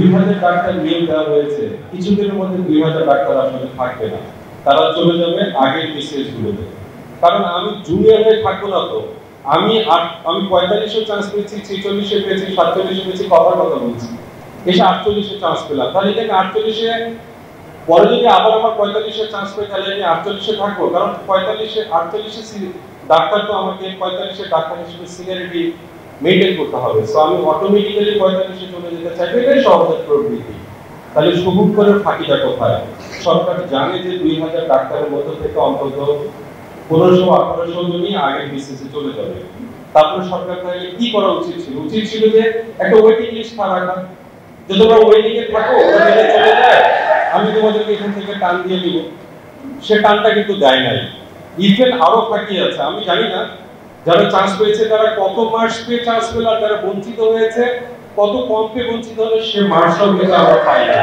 2000 doctor নিয়োগ দেওয়া হয়েছে, কিছুদিনের মধ্যে 2000 ডাক্তার আসলে থাকবে না, তারা চলে যাবে আগের বিসিএস গুলোতে। কারণ আমি জুনিয়র হয়ে থাকবো না তো, আমি 45-এ চান্স পেয়েছি, 46-এ পেয়েছি, 47-এ পেয়েছি, কথার কথা বলছি, এসে 48-এ চান্স পেলাম। তাহলে এখানে 48-এ পরে যদি আবার আমার 45-এ চান্স পাই, তাহলে আমি 48-এ থাকবো। কারণ 48-এ ডাক্তার তো আমাকে 45-এ ডাক্তার হিসেবে সিনিয়রিটি মেইনটেইন করতে হবে। সো আমি অটোমেটিক্যালি 45-এ চলে যেতে চাইবো, এটাই সহজাত প্রবৃত্তি। তাহলে সুবুক করে ফাঁকিটা কোথায়? সরকার জানে যে 2000 ডাক্তারের মধ্যে থেকে অন্তত 1500-1800 জনই আগের বিসিএসে চলে যাবে। তারপরে সরকার তাহলে কি করা উচিত ছিল? উচিত ছিল যে একটা ওয়েটিং লিস্ট রাখা, যে তোমরা ওয়েটিং এ থাকো, ওয়েটিং এ চলে যায়, আমি তোমাদেরকে এখান থেকে টান দিয়ে দিব। সে টানটা কিন্তু দেয় নাই। ইভেন আরো ফাঁকি আছে, আমি জানি না যারা চান্স পেয়েছে তারা কত মার্কস পেয়ে চান্স পেল, আর যারা বঞ্চিত হয়েছে কত কম পেয়ে বঞ্চিত হলো, সে মার্কসও কিন্তু আমরা পাই না।